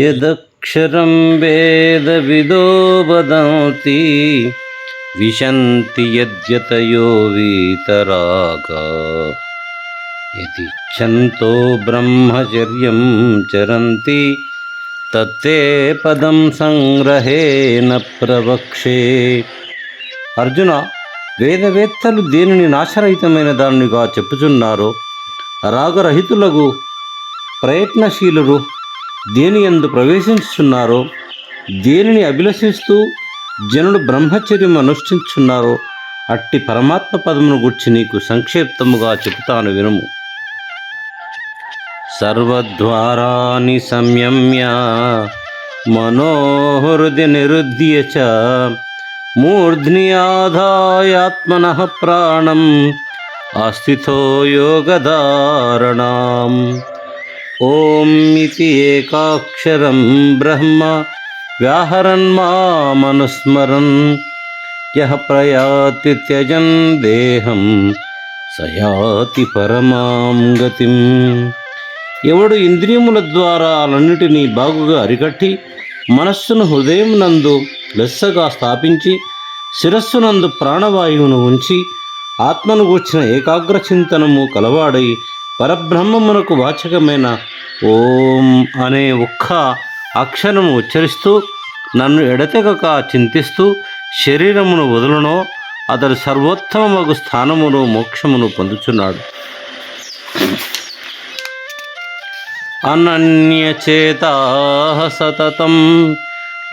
యదక్షరం వేదవిదో వదంతి విశంతి యద్యతయో వీతరాగా యదిచ్ఛంతో బ్రహ్మచర్యం చరంతి తత్తే పదం సంగ్రహేణ ప్రవక్షే. అర్జున, వేదవేత్తలు దేనిని నాశరహితమైన దానిగా చెప్పుచున్నారో, రాగరహితులకు ప్రయత్నశీలురు దేని యందు ప్రవేశించుచున్నారో, దేనిని అభిలషిస్తూ జనులు బ్రహ్మచర్యం అనుష్ఠించున్నారో అట్టి పరమాత్మ పదమును గుర్చి నీకు సంక్షిప్తముగా చెబుతాను వినుము. సర్వద్వారాని సంయమ్య మనోహృది నిరుద్య చ మూర్ధ్ని ఆదాయాత్మనః ప్రాణం ఆస్థితో యోగధారణాం. ఓం ఇతి ఏకాక్షరం బ్రహ్మ వ్యాహరన్ మామనుస్మరన్ యః ప్రయాతి త్యజన్ దేహం సయాతి పరమాం గతిం. ఎవడు ఇంద్రియముల ద్వారాలన్నిటినీ బాగుగా అరికట్టి మనస్సును హృదయం నందు లెస్సగా స్థాపించి శిరస్సునందు ప్రాణవాయువును ఉంచి ఆత్మను గూర్చిన ఏకాగ్ర చింతనము కలవాడై పరబ్రహ్మమునకు వాచకమైన ఓం అనే ఒక్క అక్షరము ఉచ్చరిస్తూ నన్ను ఎడతెగక చింతిస్తూ శరీరమును వదులునో అతడు సర్వోత్తమమగు స్థానమును మోక్షమును పొందుచున్నాడు. అనన్యచేతాః సతతం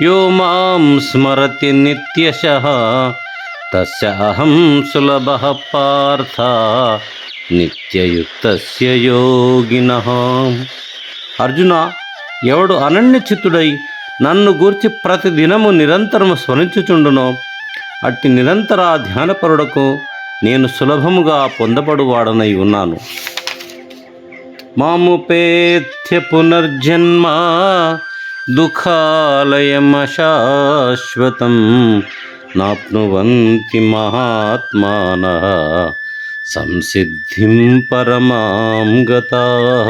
యో మాం స్మరతి నిత్యశః తస్య అహం సులభః పార్థ నిత్యయుక్తస్య యోగినః. అర్జున, ఎవడు అనన్యచిత్తుడై నన్ను గూర్చి ప్రతిదినము నిరంతరము స్మరించుచుండునో అట్టి నిరంతర ధ్యానపరుడకు నేను సులభముగా పొందపడువాడనై ఉన్నాను. మాముపేత్య పునర్జన్మ దుఃఖాలయమశాశ్వతం నాప్నువంతి మహాత్మానః సంసిద్ధిం పరమాం గతాః.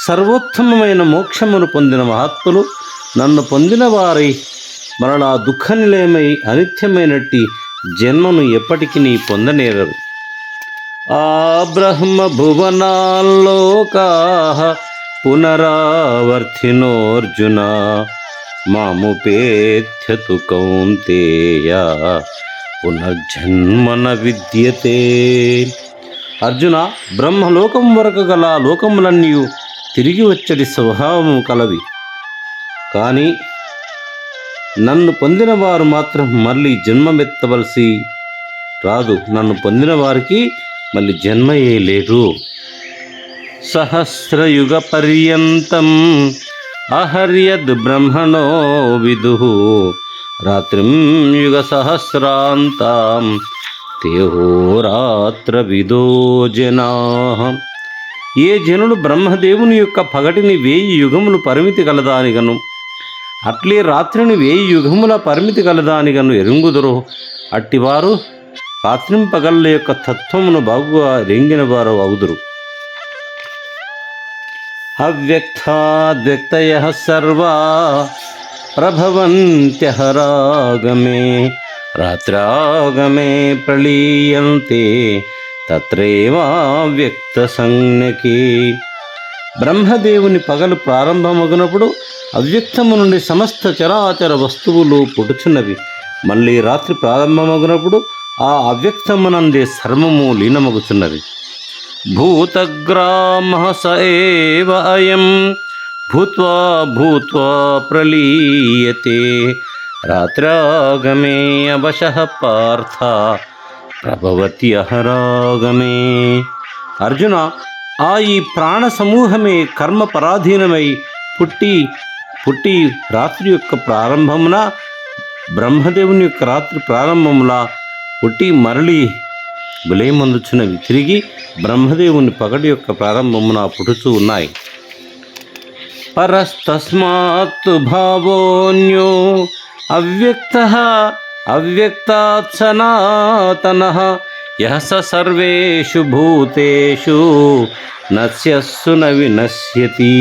సర్వోత్తమమైన మోక్షమును పొందిన మహాత్ములు నన్ను పొందిన వారై మరలా దుఃఖనిలయమై అనిత్యమైనట్టి జన్మను ఎప్పటికీ పొందనేరరు. ఆ బ్రహ్మ భువనాల్లోకాః పునరావర్తినోర్జున మాముపేత్య తు కౌంతేయ పునర్జన్మన విద్యతే. అర్జున, బ్రహ్మలోకం వరకు గల లోకములన్నీ తిరిగి వచ్చడి స్వభావము కలవి. కానీ నన్ను పొందిన వారు మాత్రం మళ్ళీ జన్మమెత్తవలసి రాదు. నన్ను పొందిన వారికి మళ్ళీ జన్మయే లేదు. సహస్రయుగ పర్యంతం అహర్యద్ బ్రహ్మణో విదుః రాత్రిం యుగ సహస్రాంతాం తేహోరాత్ర విదో జనాః. ఏ జనులు బ్రహ్మదేవుని యొక్క పగటిని 1000 యుగములు పరిమితి కలదానిగను అట్లే రాత్రిని 1000 యుగముల పరిమితి కలదానిగను ఎరుంగుదురు, అట్టివారు రాత్రింపగళ్ళ యొక్క తత్వమును బాగుగా ఎరింగిన వారు అవుదురు. అవ్యక్తాద్వ్యక్తయః సర్వా ప్రభవంత్యహరాగమే రాత్రాగమే ప్రళీయంతే తత్రైవావ్యక్త సంజ్ఞకే. బ్రహ్మదేవుని పగలు ప్రారంభమగునప్పుడు అవ్యక్తము నుండి సమస్త చరాచర వస్తువులు పుట్టుచున్నవి. మళ్ళీ రాత్రి ప్రారంభమగునప్పుడు ఆ అవ్యక్తమునందే సర్వము లీనమగుచున్నది. భూతగ్రామః స ఏవ అయం భూత్వా భూత్వా ప్రలీయతే రాత్రాగమే అవశః పార్థ ప్రభవతి అహరాగమే. అర్జున, ఈ ప్రాణ సమూహమే కర్మ పరాధీనమై పుట్టి రాత్రి యొక్క ప్రారంభమున బ్రహ్మదేవుని యొక్క రాత్రి ప్రారంభముల పుట్టి మరలి విలయమందుచున్నవి తిరిగి బ్రహ్మదేవుని పగటి యొక్క ప్రారంభమున పుట్టుచూ ఉన్నాయి. పరస్తస్మాత్ భావోన్యో అవ్యక్తః అవ్యక్తాత్ సనాతనః యః స సర్వేషు భూతేషు నశ్యస్సు న వినశ్యతి.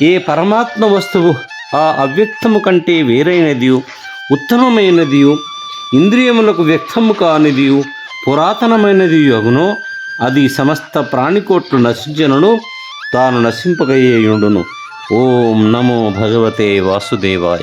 ఏ పరమాత్మ వస్తువు ఆ అవ్యక్తము కంటే వేరైనదియు ఉత్తమమైనదియు ఇంద్రియములకు వ్యక్తము కానిదియు పురాతనమైనది అగునో అది సమస్త ప్రాణికోట్లు నశించినను తాను నశింపగయ్యేయుండును. ఓం నమో భగవతే వాసుదేవాయ.